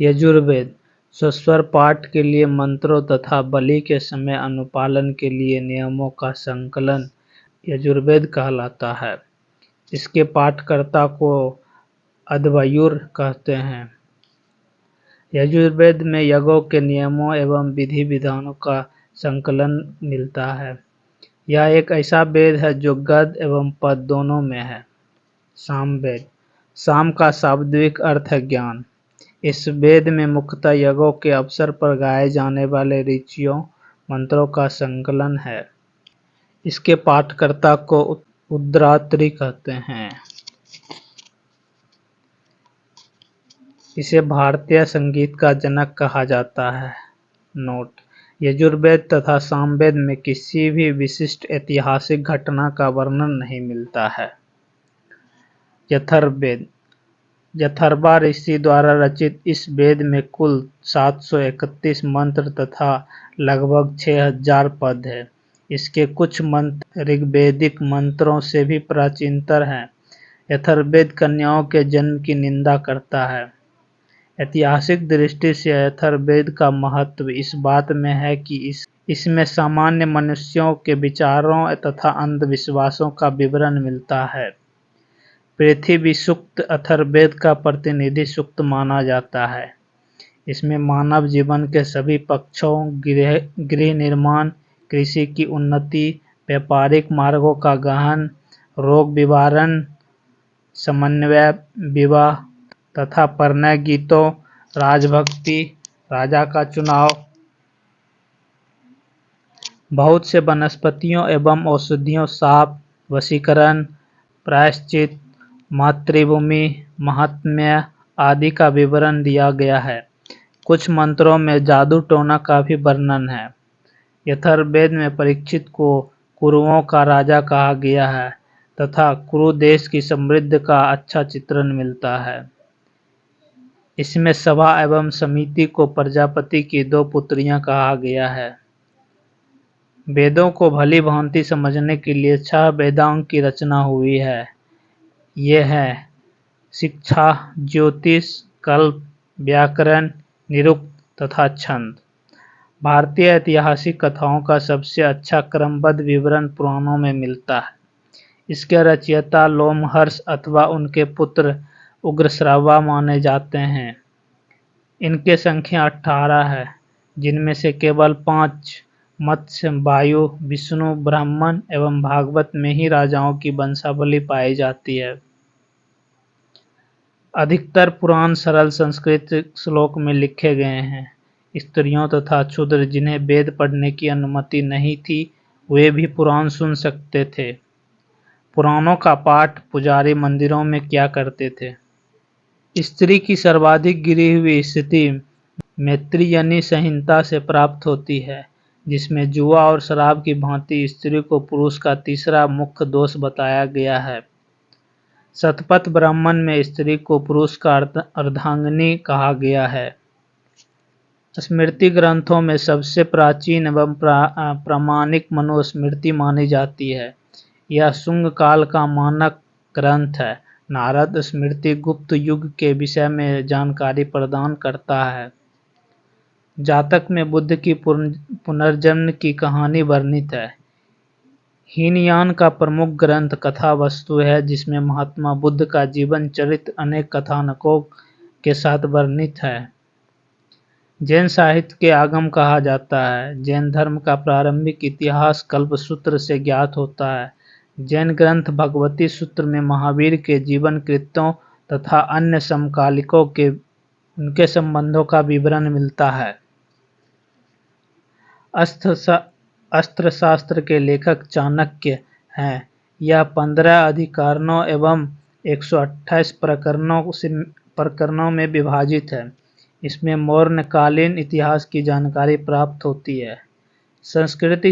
यजुर्वेद स्वस्वर पाठ के लिए मंत्रों तथा बलि के समय अनुपालन के लिए नियमों का संकलन यजुर्वेद कहलाता है। इसके पाठकर्ता को अध्वर्यु कहते हैं। यजुर्वेद में यज्ञों के नियमों एवं विधि विधानों का संकलन मिलता है। यह एक ऐसा वेद है जो गद्य एवं पद्य दोनों में है। सामवेद। साम का शाब्दिक अर्थ है ज्ञान। इस वेद में मुख्यतः यज्ञों के अवसर पर गाए जाने वाले ऋचियों मंत्रों का संकलन है। इसके पाठकर्ता को उद्रात्री कहते हैं। इसे भारतीय संगीत का जनक कहा जाता है। नोट: यजुर्वेद तथा सामवेद में किसी भी विशिष्ट ऐतिहासिक घटना का वर्णन नहीं मिलता है। यथर्ववेद। यथर्वा ऋषि द्वारा रचित इस वेद में कुल 731 मंत्र तथा लगभग 6000 पद है। इसके कुछ मंत्र ऋग्वेदिक मंत्रों से भी प्राचीनतर हैं। यथर्ववेद कन्याओं के जन्म की निंदा करता है। ऐतिहासिक दृष्टि से यथर्ववेद का महत्व इस बात में है कि इसमें सामान्य मनुष्यों के विचारों तथा अंधविश्वासों का विवरण मिलता है। पृथ्वी सूक्त अथर्ववेद का प्रतिनिधि सूक्त माना जाता है। इसमें मानव जीवन के सभी पक्षों, गृह निर्माण, कृषि की उन्नति, व्यापारिक मार्गों का गहन, रोग निवारण, समन्वय, विवाह तथा परिणय गीतों, राजभक्ति, राजा का चुनाव, बहुत से वनस्पतियों एवं औषधियों, शाप, वशीकरण, प्रायश्चित, मातृभूमि, महात्म्य आदि का विवरण दिया गया है। कुछ मंत्रों में जादू टोना का भी वर्णन है। यथर्ववेद में परीक्षित को कुरुओं का राजा कहा गया है तथा कुरु देश की समृद्धि का अच्छा चित्रण मिलता है। इसमें सभा एवं समिति को प्रजापति की 2 पुत्रियां कहा गया है। वेदों को भली भांति समझने के लिए 6 वेदांग की रचना हुई है। ये हैं शिक्षा, ज्योतिष, कल्प, व्याकरण, निरुक्त तथा छंद। भारतीय ऐतिहासिक कथाओं का सबसे अच्छा क्रमबद्ध विवरण पुराणों में मिलता है। इसके रचयिता लोमहर्ष अथवा उनके पुत्र उग्रश्रवा माने जाते हैं। इनके संख्या 18 है, जिनमें से केवल 5 मत्स्य, वायु, विष्णु, ब्राह्मण एवं भागवत में ही राजाओं की वंशावली पाई जाती है। अधिकतर पुराण सरल संस्कृत श्लोक में लिखे गए हैं। स्त्रियों तथा क्षुद्र जिन्हें वेद पढ़ने की अनुमति नहीं थी, वे भी पुराण सुन सकते थे। पुराणों का पाठ पुजारी मंदिरों में किया करते थे। स्त्री की सर्वाधिक गिरी हुई स्थिति मैत्रेयी संहिता से प्राप्त होती है, जिसमें जुआ और शराब की भांति स्त्री को पुरुष का तीसरा मुख्य दोष बताया गया है। शतपथ ब्राह्मण में स्त्री को पुरुष का अर्धांगिनी कहा गया है। स्मृति ग्रंथों में सबसे प्राचीन एवं प्रामाणिक मनुस्मृति मानी जाती है। यह शुंग काल का मानक ग्रंथ है। नारद स्मृति गुप्त युग के विषय में जानकारी प्रदान करता है। जातक में बुद्ध की पुनर्जन्म की कहानी वर्णित है। हीनयान का प्रमुख ग्रंथ कथा वस्तु है, जिसमें महात्मा बुद्ध का जीवन चरित्र अनेक कथानकों के साथ वर्णित है। जैन साहित्य के आगम कहा जाता है। जैन धर्म का प्रारंभिक इतिहास कल्पसूत्र से ज्ञात होता है। जैन ग्रंथ भगवती सूत्र में महावीर के जीवन कृत्यों तथा अन्य समकालिकों के उनके संबंधों का विवरण मिलता है। अस्त्र शास्त्र के लेखक चाणक्य हैं। यह 15 अधिकरणों एवं 128 प्रकरणों में विभाजित है। इसमें मौर्यकालीन इतिहास की जानकारी प्राप्त होती है। संस्कृत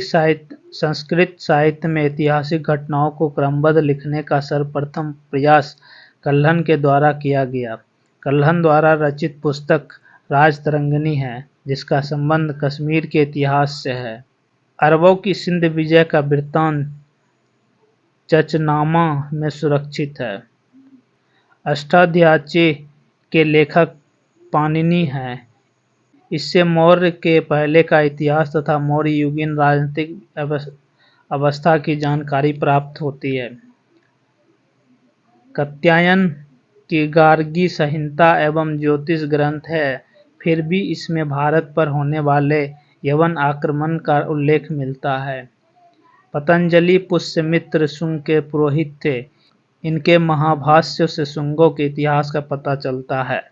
साहित्य में ऐतिहासिक घटनाओं को क्रमबद्ध लिखने का सर्वप्रथम प्रयास कल्हण के द्वारा किया गया। कल्हण द्वारा रचित पुस्तक राजतरंगिणी है, जिसका संबंध कश्मीर के इतिहास से है। अरबों की सिंध विजय का वृत्तांत चचनामा में सुरक्षित है। अष्टाध्यायी के लेखक पाणिनि है। इससे मौर्य के पहले का इतिहास तथा मौर्य युगीन राजनीतिक अवस्था की जानकारी प्राप्त होती है। कात्यायन की गार्गी संहिता एवं ज्योतिष ग्रंथ है, फिर भी इसमें भारत पर होने वाले यवन आक्रमण का उल्लेख मिलता है। पतंजलि पुष्यमित्र शुंग के पुरोहित थे। इनके महाभाष्य से शुंगों के इतिहास का पता चलता है।